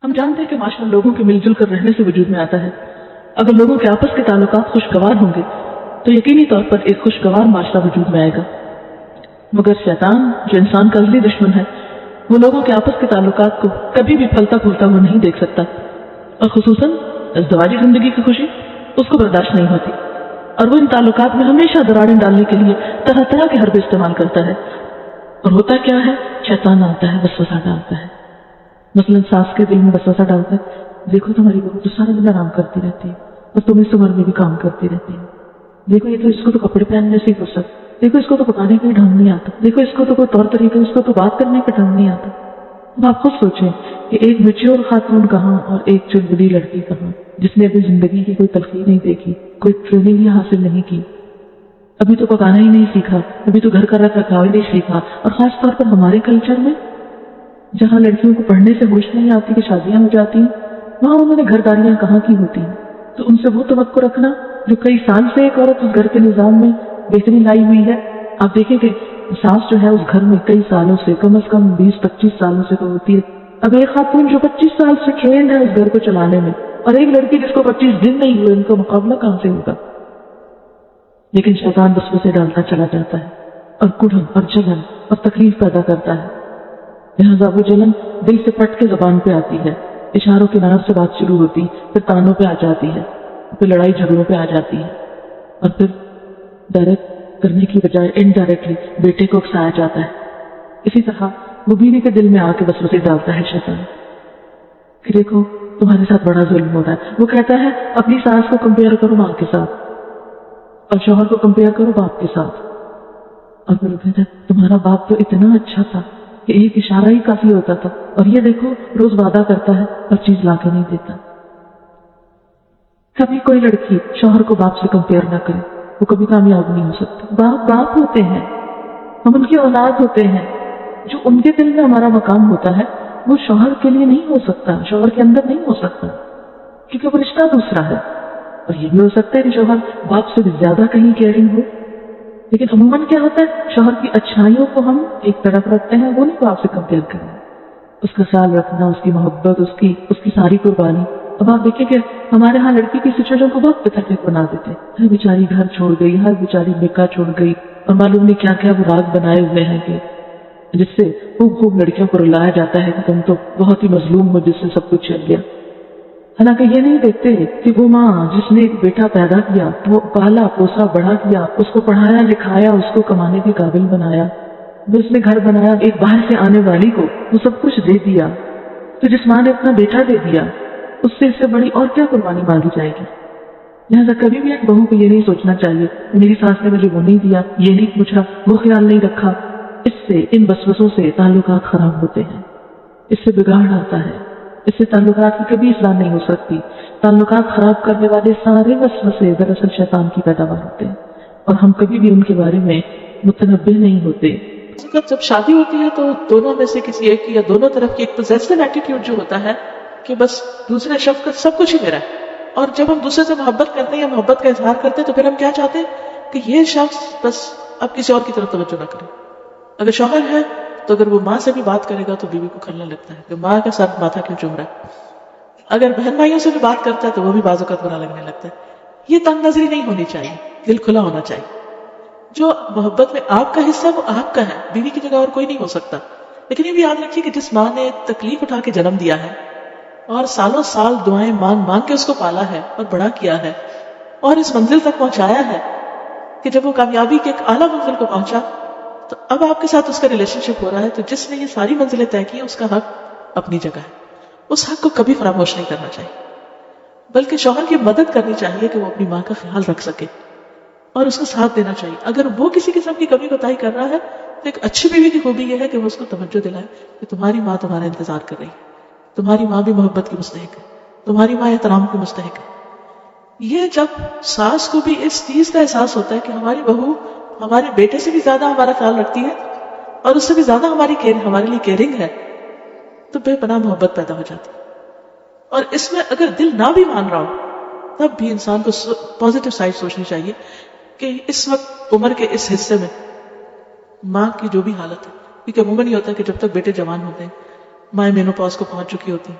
ہم جانتے ہیں کہ معاشرہ لوگوں کے مل جل کر رہنے سے وجود میں آتا ہے. اگر لوگوں کے آپس کے تعلقات خوشگوار ہوں گے تو یقینی طور پر ایک خوشگوار معاشرہ وجود میں آئے گا. مگر شیطان جو انسان کا ازلی دشمن ہے وہ لوگوں کے آپس کے تعلقات کو کبھی بھی پھلتا پھولتا ہوا نہیں دیکھ سکتا، اور خصوصاً ازدواجی زندگی کی خوشی اس کو برداشت نہیں ہوتی، اور وہ ان تعلقات میں ہمیشہ دراڑیں ڈالنے کے لیے طرح طرح کے حربے استعمال کرتا ہے. اور ہوتا کیا ہے، شیطان آتا ہے، وسوسہ ڈالتا ہے. مثلاً ساس کے دل میں وسوسہ ڈالتا ہے، دیکھو تمہاری بہو تو سارا دن آرام کرتی رہتی ہے اور تم اس عمر میں بھی کام کرتی رہتی ہے. دیکھو یہ تو اس کو تو کپڑے پہننے سے ہی فرصت، دیکھو اس کو تو پکانے کا ڈھنگ نہیں آتا، دیکھو اس کو تو کوئی طور طریقہ، اس کو تو بات کرنے کا ڈھنگ نہیں آتا. اب آپ خود سوچیں کہ ایک میچور خاتون کہاں اور ایک چلبلی لڑکی کہاں، جس نے اپنی زندگی کی کوئی تلخی نہیں دیکھی، کوئی ٹریننگ ہی حاصل نہیں کی، ابھی تو پکانا ہی نہیں سیکھا، ابھی تو گھر کا رکھ رکھاو ہی نہیں سیکھا. اور خاص طور پر ہمارے کلچر میں جہاں لڑکیوں کو پڑھنے سے ہوش نہیں آتی کہ شادیاں ہو جاتی ہیں، وہاں انہوں نے گھرداریاں کہاں کی ہوتی ہیں. تو ان سے وہ توقع رکھنا جو کئی سال سے ایک عورت اس گھر کے نظام میں بہتری لائی ہوئی ہے. آپ دیکھیں کہ ساس جو ہے اس گھر میں کئی سالوں سے، کم از کم 20-25 سالوں سے تو ہوتی ہے. اب ایک خاتون جو 25 سال سے ٹرینڈ ہے اس گھر کو چلانے میں، اور ایک لڑکی جس کو 25 دن نہیں ہوئے، ان کا مقابلہ کہاں سے ہوگا؟ لیکن شیطان وسوسے ڈالتا چلا جاتا ہے اور کڑھن اور جلن اور تکلیف پیدا کرتا ہے. لہذا وہ جلن دل سے پٹ کے زبان پہ آتی ہے، اشاروں کے نظر سے بات شروع ہوتی، پھر تانوں پہ آ جاتی ہے، پھر لڑائی جھگڑوں پہ آ جاتی ہے، اور پھر ڈائریکٹ کرنے کی بجائے انڈائریکٹلی بیٹے کو اکسایا جاتا ہے. اسی طرح وہ بیوی کے دل میں آ کے وسوسے ڈالتا ہے شیطان کہ دیکھو تمہارے ساتھ بڑا ظلم ہو رہا ہے. وہ کہتا ہے اپنی ساس کو کمپیئر کرو ماں کے ساتھ اور شوہر کو کمپیئر کرو باپ کے ساتھ، اور پھر وہ کہتا ہے تمہارا باپ تو اتنا اچھا تھا کہ ایک اشارہ ہی کافی ہوتا تھا، اور یہ دیکھو روز وعدہ کرتا ہے اور چیز لا کے نہیں دیتا. کبھی کوئی لڑکی شوہر کو باپ سے کمپیئر نہ کرے، وہ کبھی کامیاب نہیں ہو سکتی. باپ باپ ہوتے ہیں، ہم ان کی اولاد ہوتے ہیں. جو ان کے دل میں ہمارا مقام ہوتا ہے وہ شوہر کے لیے نہیں ہو سکتا، شوہر کے اندر نہیں ہو سکتا، کیونکہ وہ رشتہ دوسرا ہے. اور یہ بھی ہو سکتا ہے کہ شوہر باپ سے بھی زیادہ کہیں کیئرنگ ہو، لیکن عموماً کیا ہوتا ہے شوہر کی اچھائیوں کو ہم ایک طرف رکھتے ہیں، وہ نہیں باپ سے کمپیئر کرنا، اس کا خیال رکھنا، اس کی محبت، اس کی ساری قربانی. اب آپ دیکھیں کہ ہمارے ہاں لڑکی کی سچویشن کو بہت پتھر بنا دیتے ہیں، ہر بیچاری گھر چھوڑ گئی، ہر بیچاری نکاح چھوڑ گئی، اور معلوم نہیں کیا کیا وہ راگ بنائے ہوئے ہیں کہ جس سے خوب لڑکیوں کو رلایا جاتا ہے کہ تم تو بہت ہی مظلوم ہو جس سے سب کچھ چل گیا. حالانکہ یہ نہیں دیکھتے کہ وہ ماں جس نے ایک بیٹا پیدا کیا، وہ پالا پوسا بڑا کیا، اس کو پڑھایا لکھایا، اس کو کمانے کے قابل بنایا، اس نے گھر بنایا، ایک باہر سے آنے والی کو وہ سب کچھ دے دیا. تو جس ماں نے اپنا بیٹا دے دیا اس سے بڑی اور کیا قربانی مانگی جائے گی؟ لہٰذا کبھی بھی ایک بہو کو یہ نہیں سوچنا چاہیے میری ساس نے مجھے وہ نہیں دیا، یہ نہیں پوچھا، وہ خیال نہیں رکھا. اس سے ان وسوسوں سے تعلقات خراب ہوتے ہیں، اس سے بگاڑ آتا ہے، اس سے تعلقات کی کبھی اصلاح نہیں ہو سکتی. تعلقات خراب کرنے والے سارے وسوسے دراصل شیطان کی پیداوار ہوتے ہیں، اور ہم کبھی بھی ان کے بارے میں متنبہ نہیں ہوتے. جب شادی ہوتی ہے تو دونوں میں سے کسی ایک کی یا دونوں طرف کی ایک پوزیسو ایٹیٹیوڈ جو ہوتا ہے کہ بس دوسرے شخص کا سب کچھ ہی میرا ہے. اور جب ہم دوسرے سے محبت کرتے ہیں یا محبت کا اظہار کرتے ہیں تو پھر ہم کیا چاہتے ہیں کہ یہ شخص بس اب کسی اور کی طرف توجہ نہ کرے. اگر شوہر ہے تو اگر وہ ماں سے بھی بات کرے گا تو بیوی کو کھلنے لگتا ہے کہ ماں کا ساتھ ماتھا کیوں چوم رہا ہے. اگر بہن بھائیوں سے بھی بات کرتا ہے تو وہ بھی بعض اوقات برا لگنے لگتا ہے. یہ تنگ نظری نہیں ہونی چاہیے، دل کھلا ہونا چاہیے. جو محبت میں آپ کا حصہ وہ آپ کا ہے، بیوی کی جگہ اور کوئی نہیں ہو سکتا. لیکن یہ بھی یاد رکھیے کہ جس ماں نے تکلیف اٹھا کے جنم دیا ہے اور سالوں سال دعائیں مانگ مانگ کے اس کو پالا ہے اور بڑا کیا ہے اور اس منزل تک پہنچایا ہے کہ جب وہ کامیابی کے ایک اعلیٰ منزل کو پہنچا تو اب آپ کے ساتھ اس کا ریلیشن شپ ہو رہا ہے، تو جس نے یہ ساری منزلیں طے کی اس کا حق اپنی جگہ ہے. اس حق کو کبھی فراموش نہیں کرنا چاہیے، بلکہ شوہر کی مدد کرنی چاہیے کہ وہ اپنی ماں کا خیال رکھ سکے اور اس کو ساتھ دینا چاہیے. اگر وہ کسی قسم کی کمی کوتاہی کر رہا ہے تو ایک اچھی بیوی کی خوبی یہ ہے کہ وہ اس کو توجہ دلائے کہ تمہاری ماں تمہارا انتظار کر رہی ہے، تمہاری ماں بھی محبت کی مستحق ہے، تمہاری ماں احترام کی مستحق ہے. یہ جب ساس کو بھی اس چیز کا احساس ہوتا ہے کہ ہماری بہو ہمارے بیٹے سے بھی زیادہ ہمارا خیال رکھتی ہے اور اس سے بھی زیادہ ہمارے لیے کیئرنگ ہے، تو بے پناہ محبت پیدا ہو جاتی ہے. اور اس میں اگر دل نہ بھی مان رہا ہو تب بھی انسان کو پازیٹیو سائڈ سوچنی چاہیے کہ اس وقت عمر کے اس حصے میں ماں کی جو بھی حالت ہے، کیونکہ عموماً یہ ہوتا ہے کہ جب تک بیٹے جوان ہوتے ہیں مائیں مینوپاز کو پہنچ چکی ہوتی ہیں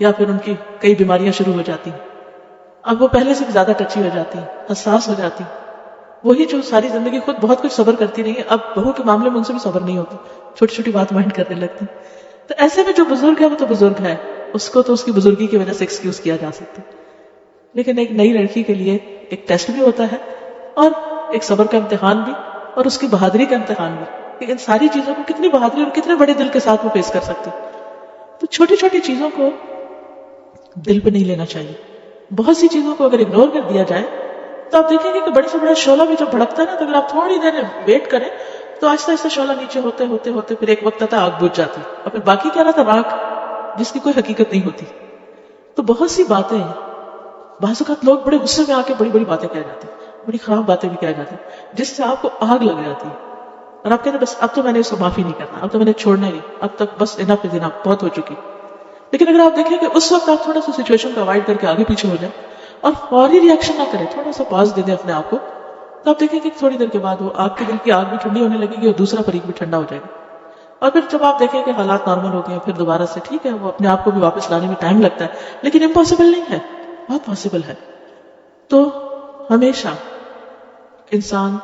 یا پھر ان کی کئی بیماریاں شروع ہو جاتی ہیں. اب وہ پہلے سے بھی زیادہ ٹچی ہو جاتی ہیں, حساس ہو جاتی ہیں. وہی جو ساری زندگی خود بہت کچھ صبر کرتی رہی ہے, اب بہو کے معاملے میں ان سے بھی صبر نہیں ہوتا, چھوٹی چھوٹی بات مائنڈ کرنے لگتی. تو ایسے میں جو بزرگ ہے وہ تو بزرگ ہے, اس کو تو اس کی بزرگی کی وجہ سے ایکسکیوز کیا جا سکتا ہے. لیکن ایک نئی لڑکی کے لیے ایک ٹیسٹ بھی ہوتا ہے اور ایک صبر کا امتحان بھی اور اس کی بہادری کا امتحان بھی, کہ ان ساری چیزوں کو کتنی بہادری اور کتنے بڑے دل کے ساتھ وہ فیس کر سکتی. تو چھوٹی چھوٹی چیزوں کو دل پہ نہیں لینا چاہیے. بہت سی چیزوں کو اگر اگنور کر دیا جائے تو آپ دیکھیں گے کہ بڑے سے بڑا شعلہ بھی جب بھڑکتا ہے نا, تو اگر آپ تھوڑی دیر ویٹ کریں تو آہستہ آہستہ شعلہ نیچے ہوتے ہوتے ہوتے پھر ایک وقت آتا آگ بجھ جاتی, اور پھر باقی کیا رہتا, راکھ, جس کی کوئی حقیقت نہیں ہوتی. تو بہت سی باتیں, بعض اوقات لوگ بڑے غصے میں آ کے بڑی بڑی باتیں کہہ جاتے ہیں, بڑی خراب باتیں بھی کہہ جاتے ہیں, جس سے آپ کو آگ لگ جاتی ہے اور آپ کہتے ہیں بس اب تو میں نے اس کو معافی نہیں کرنا, اب تو میں نے چھوڑنا ہی نہیں, اب تک بس انف از انف, بہت ہو چکی. لیکن اگر آپ دیکھیں کہ اس وقت آپ تھوڑا سا سچویشن کو اوائڈ کر کے آگے پیچھے ہو جائیں اور فوری ری ایکشن نہ کریں, تھوڑا سا پاز دے دیں اپنے آپ کو, تو آپ دیکھیں کہ تھوڑی دیر کے بعد وہ آپ کے دل کی آگ بھی ٹھنڈی ہونے لگے گی اور دوسرا فریق بھی ٹھنڈا ہو جائے گا. اور پھر جب آپ دیکھیں کہ حالات نارمل ہو گئے, پھر دوبارہ سے ٹھیک ہے, وہ اپنے آپ کو بھی واپس لانے میں ٹائم لگتا ہے, لیکن امپاسبل نہیں ہے, بہت پاسبل ہے. تو ہمیشہ انسان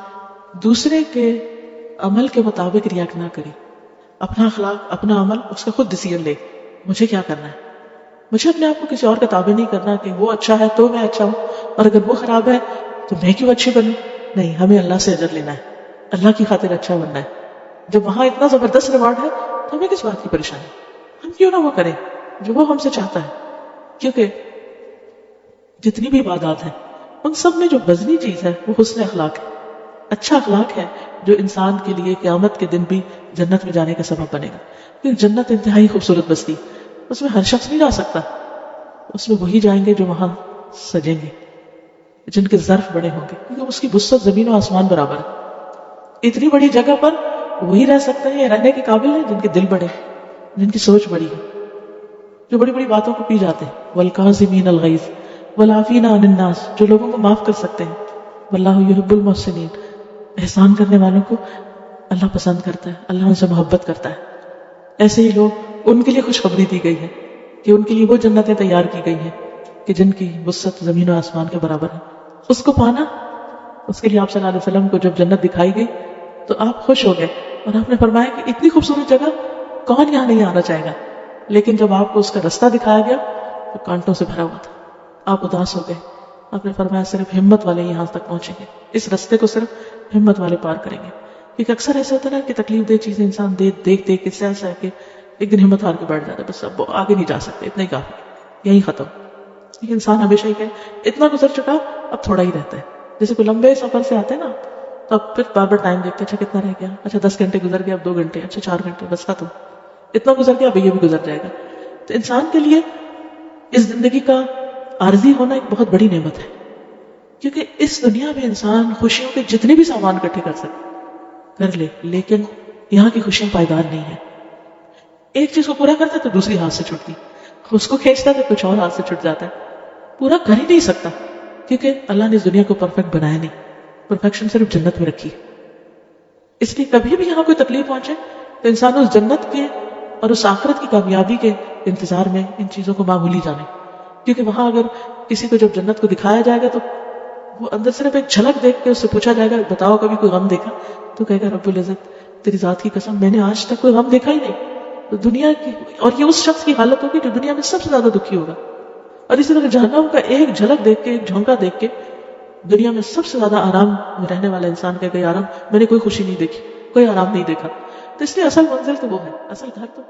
دوسرے کے عمل کے مطابق ریاکٹ نہ کرے. اپنا اخلاق, اپنا عمل, اس کا خود ڈیسیژن لے, مجھے کیا کرنا ہے. مجھے اپنے آپ کو کسی اور کا تابع نہیں کرنا کہ وہ اچھا ہے تو میں اچھا ہوں, اور اگر وہ خراب ہے تو میں کیوں اچھی بنوں. نہیں, ہمیں اللہ سے اجر لینا ہے, اللہ کی خاطر اچھا بننا ہے. جب وہاں اتنا زبردست ریوارڈ ہے تو ہمیں کس بات کی پریشانی, ہم کیوں نہ وہ کریں جو وہ ہم سے چاہتا ہے. کیونکہ جتنی بھی عبادات ہیں ان سب میں جو وزنی چیز ہے وہ حسن اخلاق ہے, اچھا اخلاق ہے, جو انسان کے لیے قیامت کے دن بھی جنت میں جانے کا سبب بنے گا. کیونکہ جنت انتہائی خوبصورت بستی, اس میں ہر شخص نہیں جا سکتا, اس میں وہی جائیں گے جو وہاں سجیں گے, جن کے ظرف بڑے ہوں گے, کیونکہ اس کی وسعت زمین و آسمان برابر ہے. اتنی بڑی جگہ پر وہی رہ سکتے ہیں, رہنے کے قابل ہیں جن کے دل بڑے, جن کی سوچ بڑی ہے, جو بڑی بڑی باتوں کو پی جاتے ہیں. والکاظمین الغیظ والعافین عن الناس, جو لوگوں کو معاف کر سکتے ہیں. واللہ یحب المحسنین, احسان کرنے والوں کو اللہ پسند کرتا ہے, اللہ ان سے محبت کرتا ہے. ایسے ہی لوگ, ان کے لیے خوشخبری دی گئی ہے کہ ان کے لیے وہ جنتیں تیار کی گئی ہیں کہ جن کی وسعت زمین و آسمان کے برابر ہے. اس کو پانا, اس کے لیے آپ صلی اللہ علیہ وسلم کو جب جنت دکھائی گئی تو آپ خوش ہو گئے, اور آپ نے فرمایا کہ اتنی خوبصورت جگہ کون یہاں نہیں آنا چاہے گا. لیکن جب آپ کو اس کا رستہ دکھایا گیا تو کانٹوں سے بھرا ہوا تھا, آپ اداس ہو گئے. آپ نے فرمایا صرف ہمت والے یہاں تک پہنچیں گے, اس رستے کو صرف ہمت والے پار کریں گے. کیونکہ اکثر ایسا ہوتا ہے نا کہ تکلیف دہ چیزیں انسان دیکھ دیکھ اس سے ایسا ہے کہ ایک دن ہمت ہار کے بیٹھ جاتا ہے, بس اب آگے نہیں جا سکتے, اتنا ہی کافی, یہی ختم. لیکن انسان ہمیشہ ہی کہ اتنا گزر چکا, اب تھوڑا ہی رہتا ہے. جیسے کوئی لمبے سفر سے آتے ہیں نا, تو اب پھر بار بار ٹائم دیکھتے, اچھا کتنا رہ گیا, اچھا 10 گھنٹے گزر گیا, اب 2 گھنٹے, اچھا 4 گھنٹے, بس ختم, اتنا گزر گیا, اب یہ بھی گزر جائے گا. تو انسان کے لیے اس زندگی کا عارضی ہونا ایک بہت بڑی نعمت ہے, کیونکہ اس دنیا میں انسان خوشیوں کے جتنے بھی سامان اکٹھے کر لے, لیکن یہاں کی خوشیاں پائیدار نہیں ہیں. ایک چیز کو پورا کرتا ہے تو دوسری ہاتھ سے چھوٹتی, اس کو کھینچتا ہے تو کچھ اور ہاتھ سے چھوٹ جاتا ہے, پورا کر ہی نہیں سکتا. کیونکہ اللہ نے اس دنیا کو پرفیکٹ بنایا نہیں, پرفیکشن صرف جنت میں رکھی. اس لیے کبھی بھی یہاں کوئی تکلیف پہنچے تو انسان اس جنت کے اور اس آخرت کی کامیابی کے انتظار میں ان چیزوں کو معمولی جانے. کیونکہ وہاں اگر کسی کو جب جنت کو دکھایا جائے گا تو وہ اندر صرف ایک جھلک دیکھ کے اس سے پوچھا جائے گا بتاؤ کبھی کوئی غم دیکھا, تو کہے گا رب العزت تیری ذات کی قسم میں نے آج تک کوئی غم دیکھا ہی نہیں. تو دنیا کی, اور یہ اس شخص کی حالت ہوگی جو دنیا میں سب سے زیادہ دکھی ہوگا. اور اسی طرح جہنم کا ایک جھلک دیکھ کے, ایک جھونکا دیکھ کے دنیا میں سب سے زیادہ آرام میں رہنے والا انسان کہے گا آرام, میں نے کوئی خوشی نہیں دیکھی, کوئی آرام نہیں دیکھا. تو اس لیے اصل منزل تو وہ ہے, اصل گھر تو